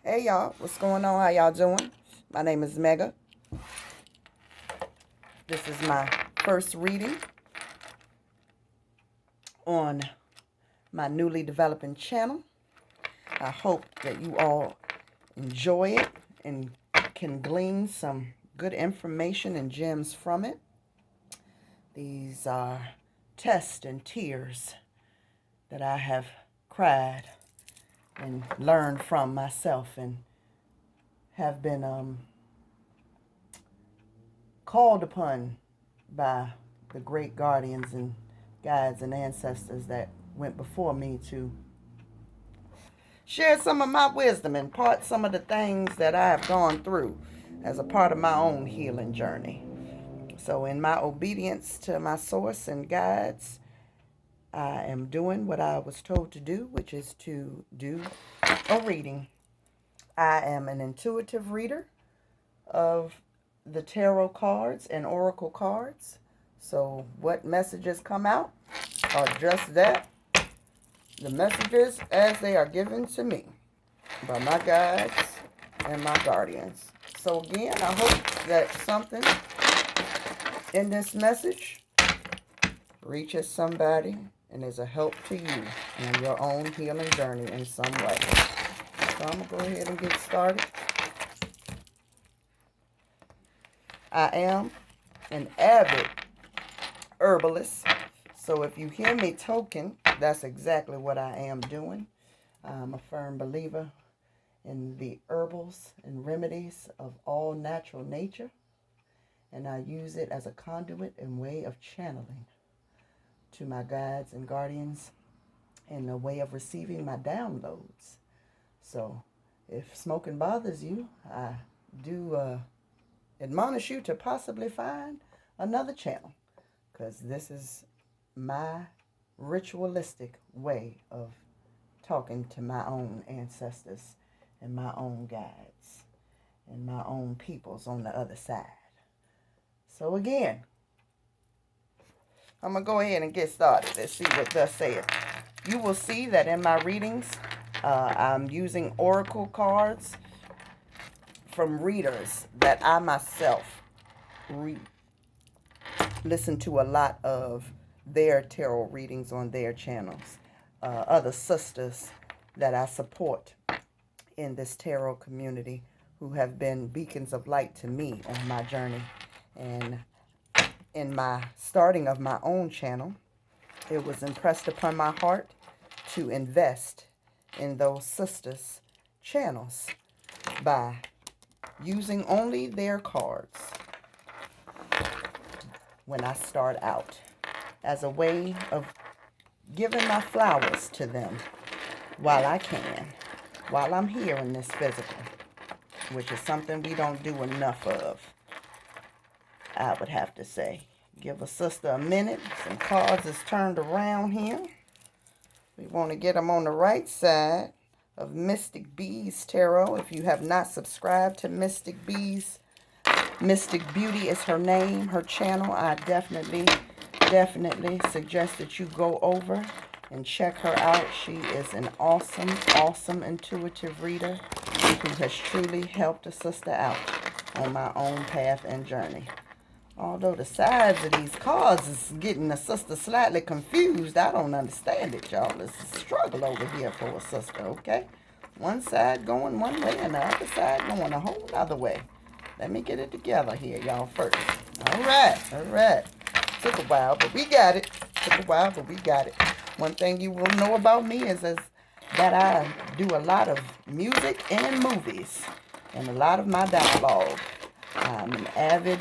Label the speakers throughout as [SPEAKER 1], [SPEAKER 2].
[SPEAKER 1] Hey y'all, what's going on? How y'all doing? My name is Mega. This is my first reading on my newly developing channel. I hope that you all enjoy it and can glean some good information and gems from it. These are tests and tears that I have cried and learned from myself and have been called upon by the great guardians and guides and ancestors that went before me to share some of my wisdom and part some of the things that I have gone through as a part of my own healing journey. So, in my obedience to my source and guides, I am doing what I was told to do, which is to do a reading. I am an intuitive reader of the tarot cards and oracle cards. So what messages come out are just that, the messages as they are given to me by my guides and my guardians. So again, I hope that something in this message reaches somebody and is a help to you in your own healing journey in some way. So I'm going to go ahead and get started. I am an avid herbalist. So if you hear me token, that's exactly what I am doing. I'm a firm believer in the herbals and remedies of all natural nature, and I use it as a conduit and way of channeling to my guides and guardians and a way of receiving my downloads. So if smoking bothers you, I do admonish you to possibly find another channel, because this is my ritualistic way of talking to my own ancestors and my own guides and my own peoples on the other side. So again, I'm going to go ahead and get started. Let's see what thus saith. You will see that in my readings, I'm using oracle cards from readers that I myself listen to a lot of their tarot readings on their channels. Other sisters that I support in this tarot community who have been beacons of light to me on my journey. And in my starting of my own channel, it was impressed upon my heart to invest in those sisters' channels by using only their cards when I start out, as a way of giving my flowers to them while I can, while I'm here in this physical, which is something we don't do enough of, I would have to say. Give a sister a minute. Some cards is turned around here. We want to get them on the right side of Mystic Bees Tarot. If you have not subscribed to Mystic Bees, Mystic Beauty is her name, her channel. I definitely suggest that you go over and check her out. She is an awesome intuitive reader who has truly helped a sister out on my own path and journey. Although the sides of these cards is getting the sister slightly confused, I don't understand it, y'all. It's a struggle over here for a sister, okay? One side going one way and the other side going a whole other way. Let me get it together here, y'all, first. All right. Took a while, but we got it. One thing you will know about me is that I do a lot of music and movies and a lot of my dialogue. I'm an avid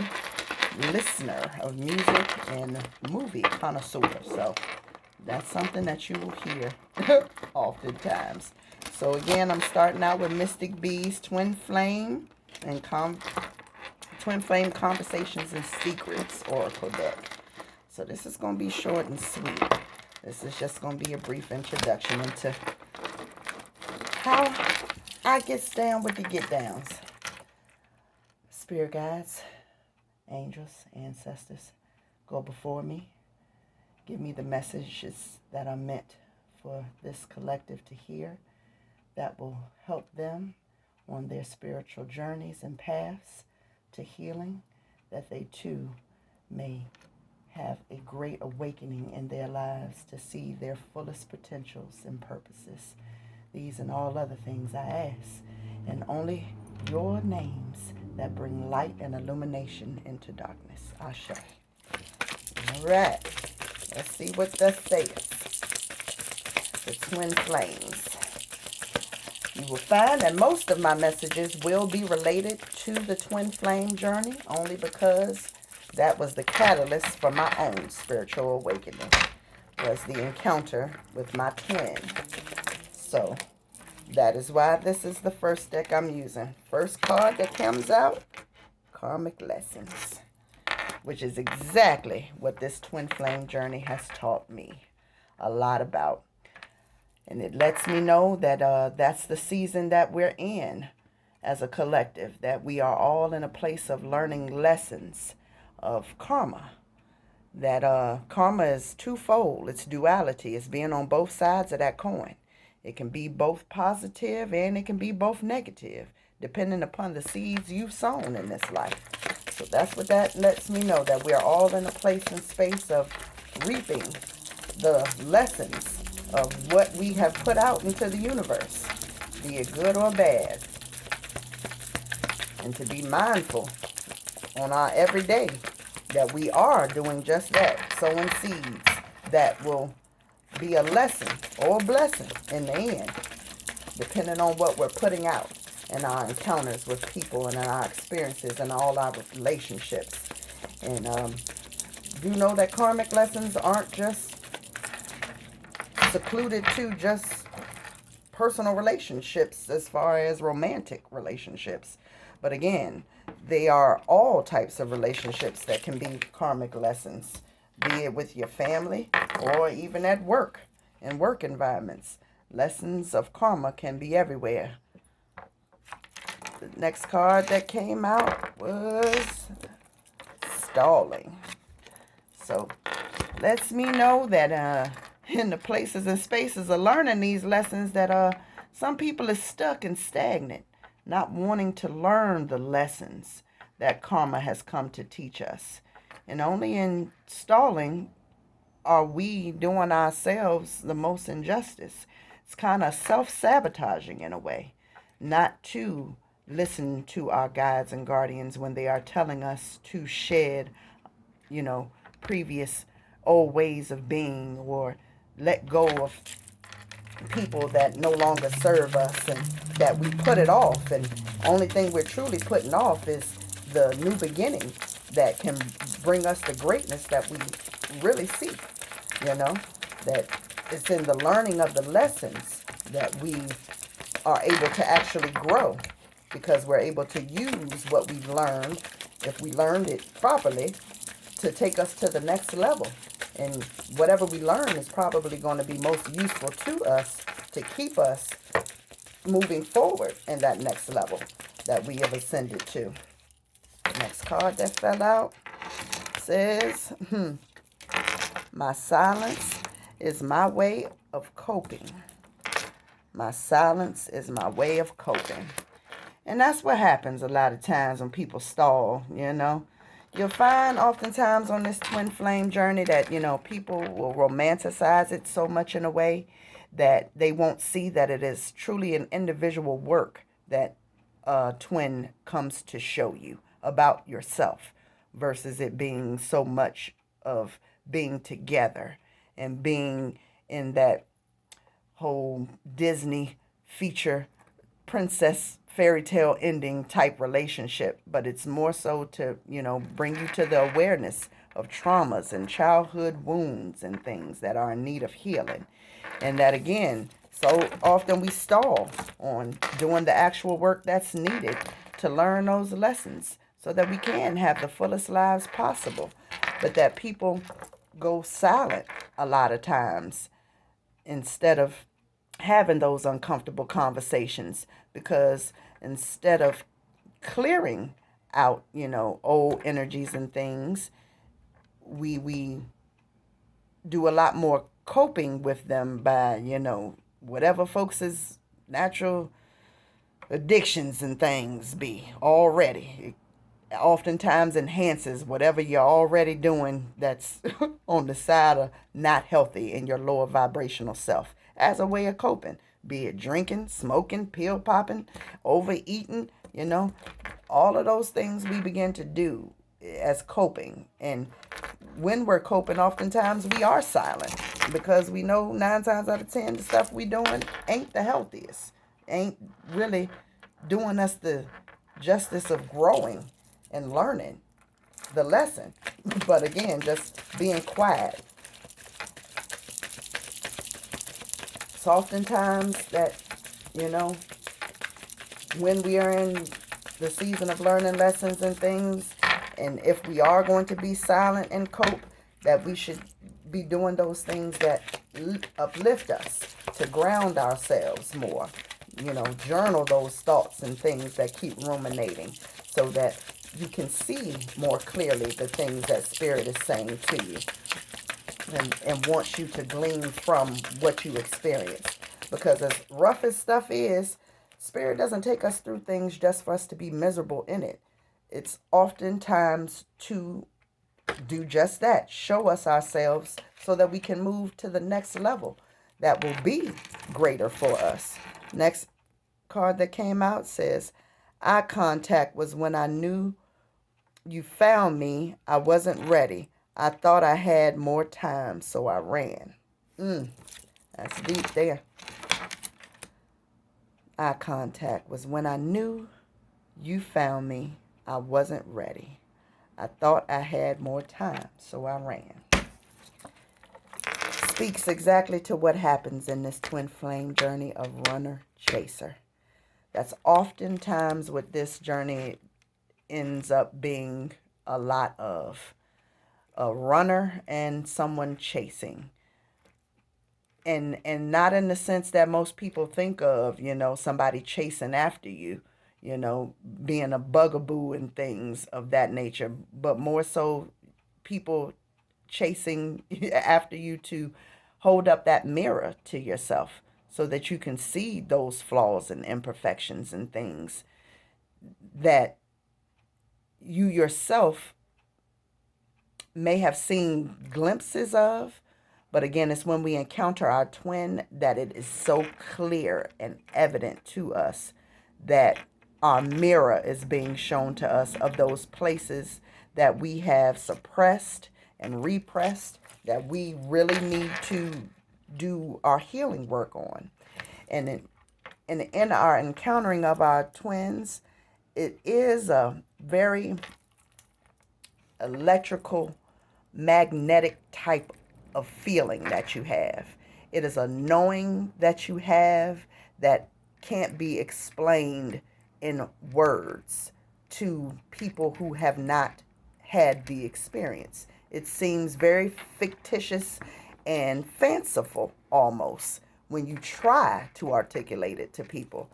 [SPEAKER 1] listener of music and movie connoisseur, so that's something that you will hear oftentimes. So again, I'm starting out with Mystic Bees Twin Flame and Twin Flame Conversations and Secrets Oracle deck. So this is going to be short and sweet. This is just going to be a brief introduction into how I get down with the get downs. Spirit guides, angels, ancestors, go before me. Give me the messages that are meant for this collective to hear that will help them on their spiritual journeys and paths to healing, that they too may have a great awakening in their lives to see their fullest potentials and purposes. These and all other things I ask, and only your names that bring light and illumination into darkness. Ashe. All right. Let's see what this says. The twin flames. You will find that most of my messages will be related to the twin flame journey, only because that was the catalyst for my own spiritual awakening, was the encounter with my twin. So that is why this is the first deck I'm using. First card that comes out, Karmic Lessons, which is exactly what this twin flame journey has taught me a lot about. And it lets me know that that's the season that we're in as a collective, that we are all in a place of learning lessons of karma. That karma is twofold. It's duality. It's being on both sides of that coin. It can be both positive and it can be both negative, depending upon the seeds you've sown in this life. So that's what that lets me know, that we're all in a place and space of reaping the lessons of what we have put out into the universe, be it good or bad. And to be mindful on our everyday that we are doing just that, sowing seeds that will be a lesson or a blessing in the end, depending on what we're putting out in our encounters with people and in our experiences and all our relationships. And do know that karmic lessons aren't just secluded to just personal relationships as far as romantic relationships. But again, they are all types of relationships that can be karmic lessons, be it with your family or even at work, in work environments. Lessons of karma can be everywhere. The next card that came out was Stalling. So lets me know that in the places and spaces of learning these lessons, that some people is stuck and stagnant, not wanting to learn the lessons that karma has come to teach us. And only in stalling are we doing ourselves the most injustice. It's kind of self-sabotaging in a way, not to listen to our guides and guardians when they are telling us to shed, previous old ways of being, or let go of people that no longer serve us and that we put it off. And only thing we're truly putting off is the new beginning that can bring us the greatness that we really seek. That it's in the learning of the lessons that we are able to actually grow, because we're able to use what we've learned, if we learned it properly, to take us to the next level. And whatever we learn is probably going to be most useful to us to keep us moving forward in that next level that we have ascended to. The next card that fell out says, my silence is my way of coping. My silence is my way of coping. And that's what happens a lot of times when people stall, You'll find oftentimes on this twin flame journey that, people will romanticize it so much in a way that they won't see that it is truly an individual work that a twin comes to show you about yourself, versus it being so much of being together and being in that whole Disney feature princess fairy tale ending type relationship. But it's more so to, bring you to the awareness of traumas and childhood wounds and things that are in need of healing. And that, again, so often we stall on doing the actual work that's needed to learn those lessons so that we can have the fullest lives possible. But that people go silent a lot of times instead of having those uncomfortable conversations, because instead of clearing out, old energies and things, we do a lot more coping with them by, whatever folks' natural addictions and things be already. It oftentimes enhances whatever you're already doing that's on the side of not healthy in your lower vibrational self as a way of coping. Be it drinking, smoking, pill popping, overeating, all of those things we begin to do as coping. And when we're coping, oftentimes we are silent because we know 9 times out of 10 the stuff we doing ain't the healthiest, ain't really doing us the justice of growing and learning the lesson. But again, just being quiet. It's oftentimes that, when we are in the season of learning lessons and things, and if we are going to be silent and cope, that we should be doing those things that uplift us, to ground ourselves more. Journal those thoughts and things that keep ruminating so that you can see more clearly the things that Spirit is saying to you and wants you to glean from what you experience. Because as rough as stuff is, Spirit doesn't take us through things just for us to be miserable in it. It's oftentimes to do just that, show us ourselves so that we can move to the next level that will be greater for us. Next card that came out says, eye contact was when I knew you found me. I wasn't ready. I thought I had more time, so I ran. That's deep there. Eye contact was when I knew you found me. I wasn't ready. I thought I had more time, so I ran. Speaks exactly to what happens in this twin flame journey of runner chaser. That's oftentimes what this journey ends up being a lot of. A runner and someone chasing. And not in the sense that most people think of, somebody chasing after you, being a bugaboo and things of that nature, but more so people chasing after you to hold up that mirror to yourself so that you can see those flaws and imperfections and things that you yourself may have seen glimpses of. But again, it's when we encounter our twin that it is so clear and evident to us that our mirror is being shown to us of those places that we have suppressed and repressed that we really need to do our healing work on. And in our encountering of our twins, it is a very electrical, magnetic type of feeling that you have. It is a knowing that you have that can't be explained in words to people who have not had the experience. It seems very fictitious and fanciful almost when you try to articulate it to people.